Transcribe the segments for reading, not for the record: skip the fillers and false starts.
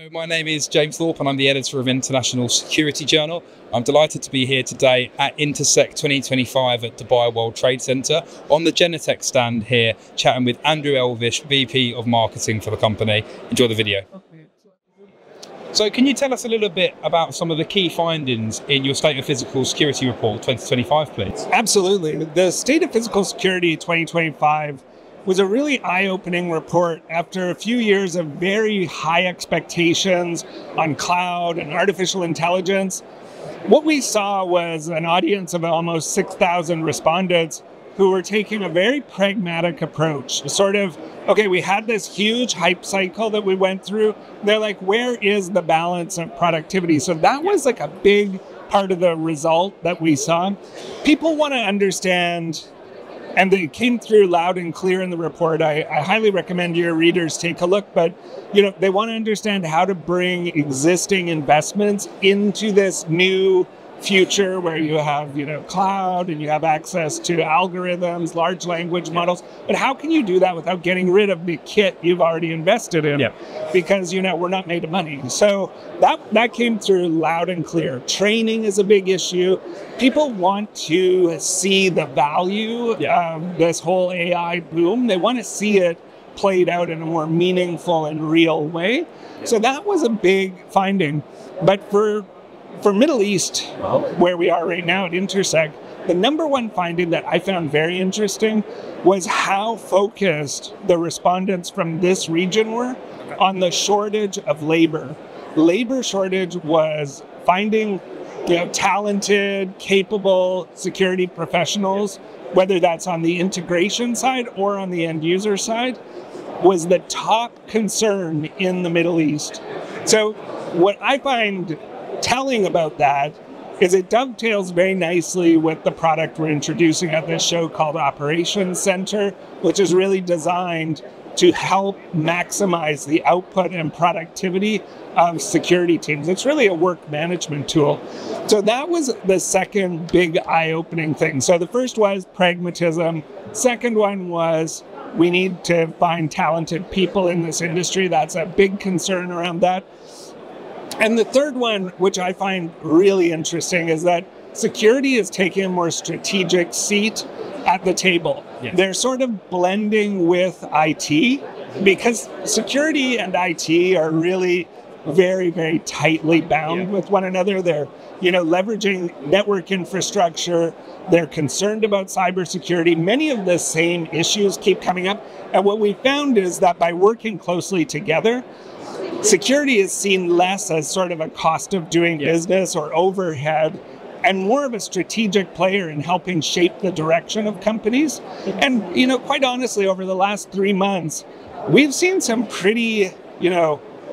Hello, my name is James Thorpe and I'm the editor of International Security Journal. I'm delighted to be here today at Intersec 2025 at Dubai World Trade Center on the Genetec stand here, chatting with Andrew Elvish, VP of Marketing for the company. Enjoy the video. So can you tell us a little bit about some of the key findings in your State of Physical Security Report 2025, please? Absolutely. The State of Physical Security 2025 was a really eye-opening report after a few years of very high expectations on cloud and artificial intelligence. What we saw was an audience of almost 6,000 respondents who were taking a very pragmatic approach. Sort of, okay, we had this huge hype cycle that we went through. They're like, where is the balance of productivity? So that was like a big part of the result that we saw. People want to understand, and they came through loud and clear in the report. I highly recommend your readers take a look, but they want to understand how to bring existing investments into this new future where you have cloud and you have access to algorithms, large language models. But how can you do that without getting rid of the kit you've already invested in? Yeah. Because we're not made of money. So that came through loud and clear. Training is a big issue. People want to see the value of this whole AI boom. They want to see it played out in a more meaningful and real way. So that was a big finding. But for Middle East, where we are right now at Intersec, the number one finding that I found very interesting was how focused the respondents from this region were on the shortage of labor. Labor shortage was finding talented, capable security professionals, whether that's on the integration side or on the end user side, was the top concern in the Middle East. So what I find telling about that is it dovetails very nicely with the product we're introducing at this show called Operations Center, which is really designed to help maximize the output and productivity of security teams. It's really a work management tool. So that was the second big eye-opening thing. So the first was pragmatism. Second one was we need to find talented people in this industry. That's a big concern around that. And the third one, which I find really interesting, is that security is taking a more strategic seat at the table. Yeah. They're sort of blending with IT because security and IT are really very, very tightly bound with one another. They're, leveraging network infrastructure. They're concerned about cybersecurity. Many of the same issues keep coming up. And what we found is that by working closely together, security is seen less as sort of a cost of doing business or overhead and more of a strategic player in helping shape the direction of companies. And, quite honestly, over the last 3 months, we've seen some pretty,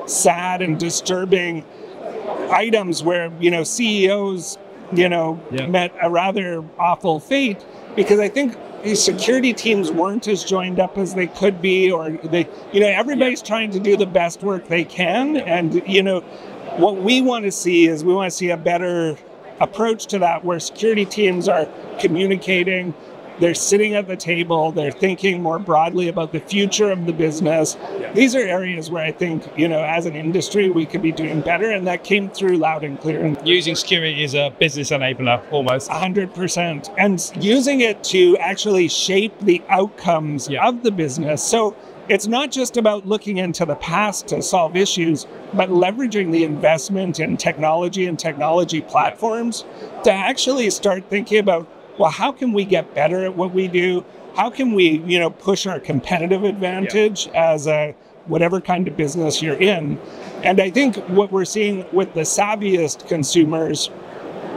sad and disturbing items where, CEOs, met a rather awful fate because I think these security teams weren't as joined up as they could be, or everybody's trying to do the best work they can. And, what we want to see is we want to see a better approach to that where security teams are communicating, they're sitting at the table, they're thinking more broadly about the future of the business. These are areas where I think, as an industry, we could be doing better, and that came through loud and clear. Using security as a business enabler, almost. 100%. And using it to actually shape the outcomes of the business. So it's not just about looking into the past to solve issues, but leveraging the investment in technology and technology platforms to actually start thinking about, well, how can we get better at what we do? How can we, push our competitive advantage as a whatever kind of business you're in? And I think what we're seeing with the savviest consumers,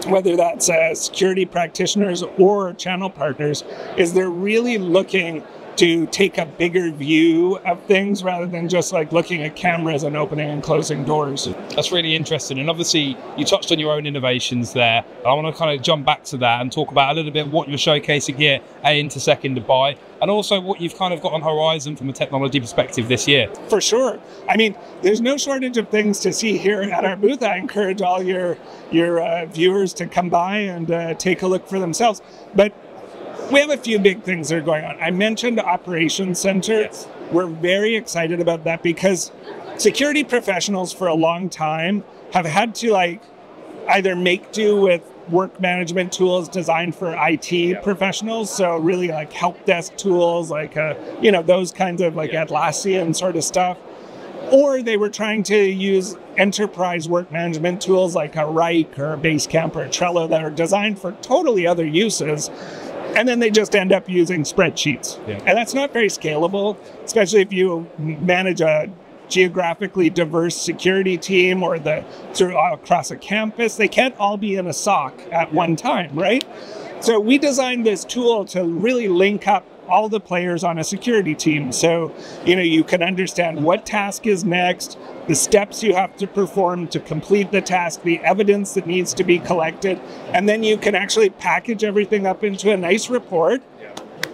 whether that's security practitioners or channel partners, is they're really looking to take a bigger view of things rather than just like looking at cameras and opening and closing doors. That's really interesting. And obviously you touched on your own innovations there. I want to kind of jump back to that and talk about a little bit what you're showcasing here at Intersec in Dubai, and also what you've kind of got on horizon from a technology perspective this year. For sure. I mean, there's no shortage of things to see here at our booth. I encourage all your viewers to come by and take a look for themselves. But we have a few big things that are going on. I mentioned Operations Center. Yes. We're very excited about that because security professionals for a long time have had to like either make do with work management tools designed for IT professionals. So really like help desk tools, like, those kinds of like Atlassian sort of stuff. Or they were trying to use enterprise work management tools like a Rike or a Basecamp or a Trello that are designed for totally other uses. And then they just end up using spreadsheets. Yeah. And that's not very scalable, especially if you manage a geographically diverse security team or across a campus. They can't all be in a SOC at one time, right? So we designed this tool to really link up all the players on a security team. So, you can understand what task is next, the steps you have to perform to complete the task, the evidence that needs to be collected, and then you can actually package everything up into a nice report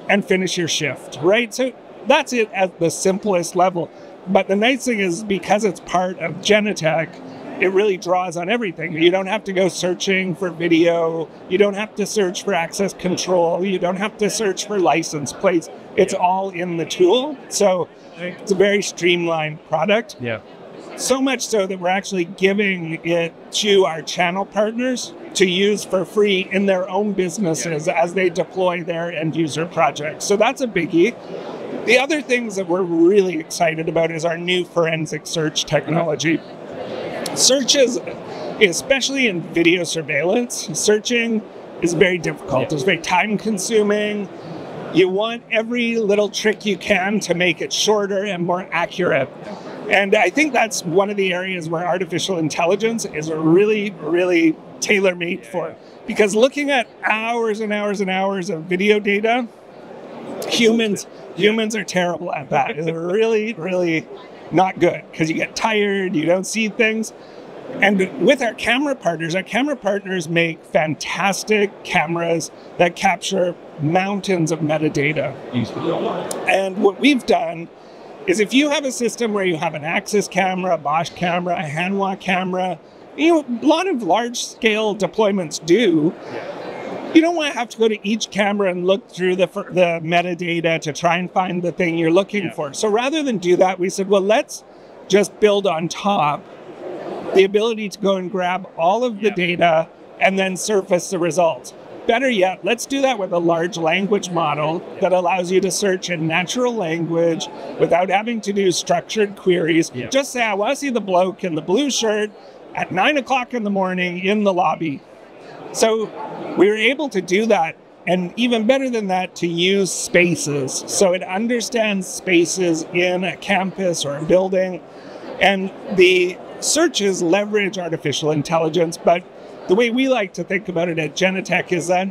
and finish your shift, right? So that's it at the simplest level. But the nice thing is, because it's part of Genetec, it really draws on everything. You don't have to go searching for video. You don't have to search for access control. You don't have to search for license plates. It's all in the tool. So it's a very streamlined product. Yeah. So much so that we're actually giving it to our channel partners to use for free in their own businesses as they deploy their end user projects. So that's a biggie. The other things that we're really excited about is our new forensic search technology. Searches, especially in video surveillance, searching is very difficult. It's very time consuming. You want every little trick you can to make it shorter and more accurate. And I think that's one of the areas where artificial intelligence is really, really tailor-made for. Because looking at hours and hours and hours of video data, humans are terrible at that. It's really, really not good because you get tired, you don't see things. And with our camera partners make fantastic cameras that capture mountains of metadata. And what we've done is, if you have a system where you have an Axis camera, a Bosch camera, a Hanwha camera, a lot of large-scale deployments do, you don't want to have to go to each camera and look through the metadata to try and find the thing you're looking for. So rather than do that, we said, well, let's just build on top the ability to go and grab all of the data and then surface the results. Better yet, let's do that with a large language model that allows you to search in natural language without having to do structured queries. Just say, I want to see the bloke in the blue shirt at 9 o'clock in the morning in the lobby. So we were able to do that, and even better than that, to use spaces. So it understands spaces in a campus or a building, and the searches leverage artificial intelligence. But the way we like to think about it at Genetec is that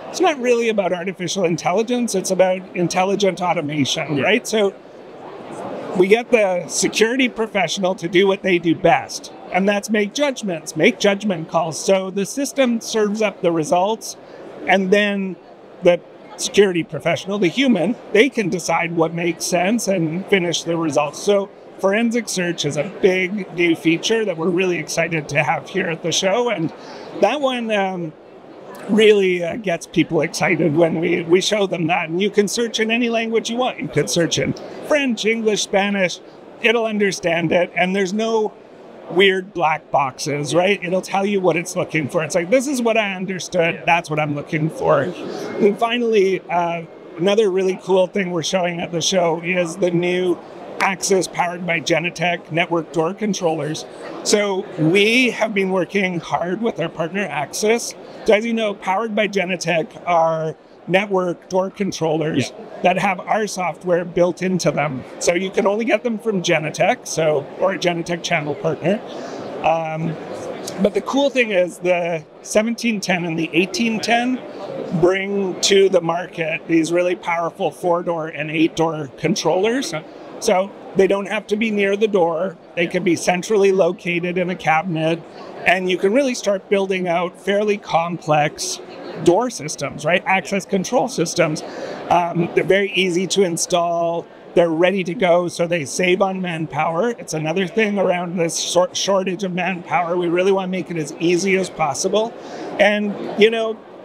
it's not really about artificial intelligence, it's about intelligent automation, right? So we get the security professional to do what they do best, and that's make judgment calls. So the system serves up the results, and then the security professional, the human, they can decide what makes sense and finish the results. So forensic search is a big new feature that we're really excited to have here at the show, and that one really gets people excited when we show them that. And you can search in any language you want. You could search in French, English, Spanish. It'll understand it, and there's no weird black boxes, right? It'll tell you what it's looking for. It's like, this is what I understood, that's what I'm looking for. And finally, another really cool thing we're showing at the show is the new Axis powered by Genetec network door controllers. So we have been working hard with our partner Axis. So as you know, powered by Genetec are network door controllers that have our software built into them. So you can only get them from Genetec, or a Genetec channel partner. But the cool thing is the 1710 and the 1810 bring to the market these really powerful 4-door and 8-door controllers. So they don't have to be near the door. They can be centrally located in a cabinet, and you can really start building out fairly complex door systems, right? Access control systems. They're very easy to install. They're ready to go, so they save on manpower. It's another thing around this shortage of manpower. We really want to make it as easy as possible. And,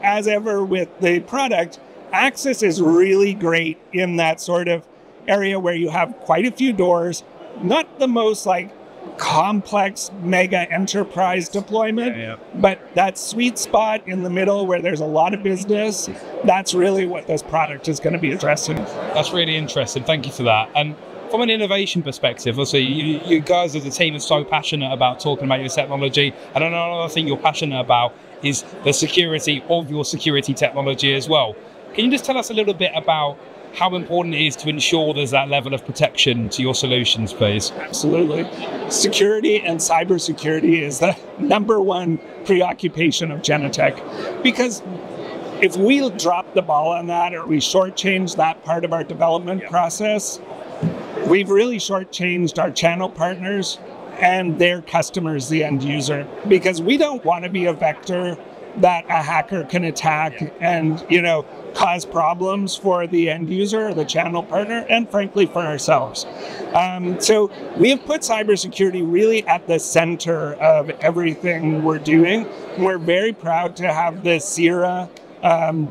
as ever with the product, Axis is really great in that sort of area where you have quite a few doors, not the most like complex mega enterprise deployment, but that sweet spot in the middle where there's a lot of business, that's really what this product is going to be addressing. That's really interesting. Thank you for that. And from an innovation perspective, obviously, you guys as a team are so passionate about talking about your technology. And another thing you're passionate about is the security of your security technology as well. Can you just tell us a little bit about how important it is to ensure there's that level of protection to your solutions, please? Absolutely. Security and cybersecurity is the number one preoccupation of Genetec. Because if we drop the ball on that or we shortchange that part of our development process, we've really shortchanged our channel partners and their customers, the end user, because we don't want to be a vector that a hacker can attack and, cause problems for the end user or the channel partner, and frankly for ourselves. So we have put cybersecurity really at the center of everything we're doing. We're very proud to have the CIRA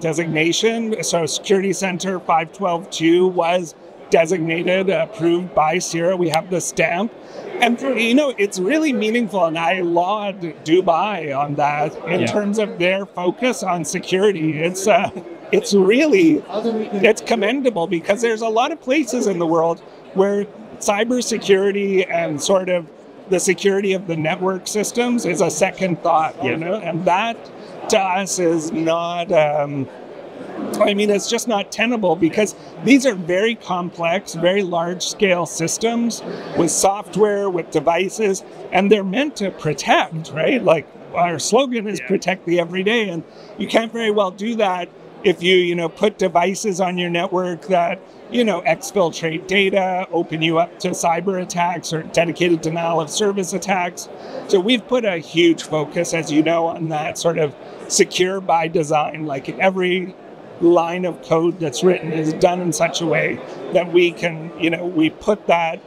designation. So Security Center 512.2 was designated, approved by CIRA. We have the stamp. And, it's really meaningful, and I laud Dubai on that in terms of their focus on security. It's commendable, because there's a lot of places in the world where cybersecurity and sort of the security of the network systems is a second thought, and that to us is not... it's just not tenable, because these are very complex, very large-scale systems with software, with devices, and they're meant to protect, right? Like our slogan is protect the everyday, and you can't very well do that if you, put devices on your network that, exfiltrate data, open you up to cyber attacks or dedicated denial of service attacks. So we've put a huge focus, as you know, on that sort of secure by design, like every line of code that's written is done in such a way that we can, we put that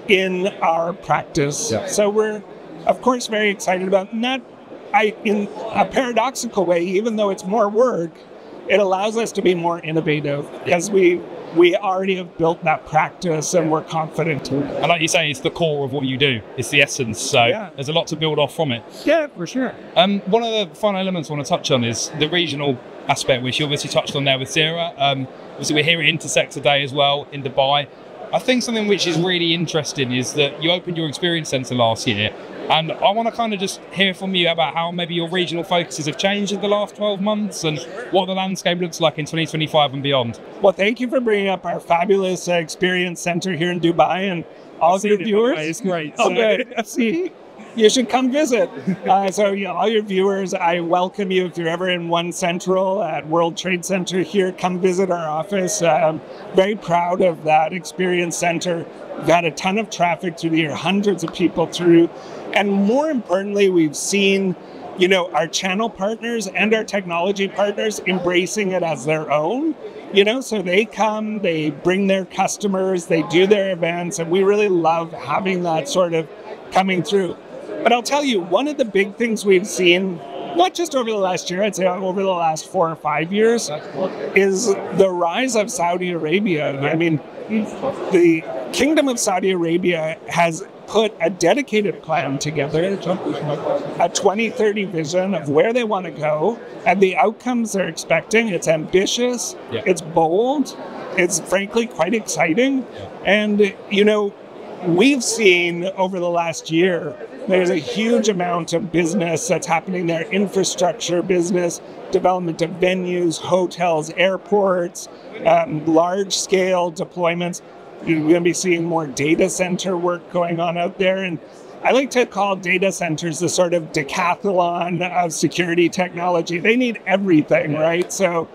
in our practice. So we're, of course, very excited about in a paradoxical way, even though it's more work, it allows us to be more innovative, because we already have built that practice and we're confident in it. And like you say, it's the core of what you do. It's the essence. So there's a lot to build off from it. Yeah, for sure. One of the final elements I want to touch on is the regional aspect, which you obviously touched on there with Sarah. Obviously, we're here at Intersec today as well in Dubai. I think something which is really interesting is that you opened your experience centre last year, and I want to kind of just hear from you about how maybe your regional focuses have changed in the last 12 months and what the landscape looks like in 2025 and beyond. Well, thank you for bringing up our fabulous experience centre here in Dubai, and all of your viewers. It's great. Okay, see, you should come visit. All your viewers, I welcome you. If you're ever in One Central at World Trade Center here, come visit our office. Very proud of that experience center. We've had a ton of traffic through the year, hundreds of people through. And more importantly, we've seen, our channel partners and our technology partners embracing it as their own. So they come, they bring their customers, they do their events, and we really love having that sort of coming through. But I'll tell you, one of the big things we've seen, not just over the last year, I'd say over the last 4 or 5 years, is the rise of Saudi Arabia. The Kingdom of Saudi Arabia has put a dedicated plan together, a 2030 vision of where they want to go, and the outcomes they're expecting. It's ambitious, it's bold, it's frankly quite exciting. And, we've seen over the last year, there's a huge amount of business that's happening there, infrastructure business, development of venues, hotels, airports, large-scale deployments. You're going to be seeing more data center work going on out there. And I like to call data centers the sort of decathlon of security technology. They need everything, right? So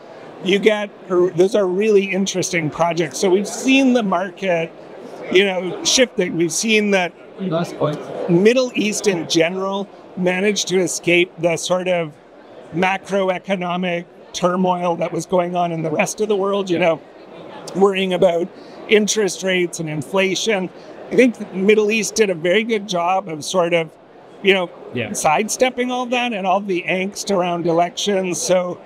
those are really interesting projects. So we've seen the market shifting. We've seen that Middle East in general managed to escape the sort of macroeconomic turmoil that was going on in the rest of the world, worrying about interest rates and inflation. I think the Middle East did a very good job of sort of, sidestepping all that and all the angst around elections. So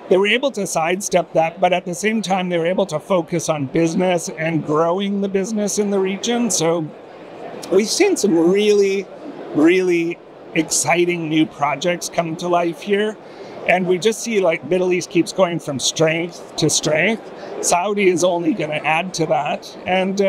they were able to sidestep that, but at the same time, they were able to focus on business and growing the business in the region. So we've seen some really, really exciting new projects come to life here. And we just see like Middle East keeps going from strength to strength. Saudi is only going to add to that. And,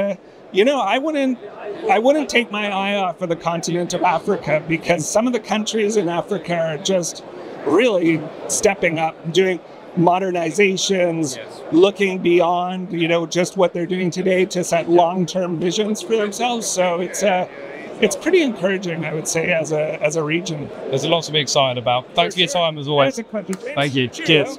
I wouldn't take my eye off of the continent of Africa, because some of the countries in Africa are just really stepping up, doing modernizations, looking beyond, just what they're doing today to set long-term visions for themselves. So it's pretty encouraging, I would say, as a region. There's a lot to be excited about. Thanks for your time as always. Thank you. Cheers.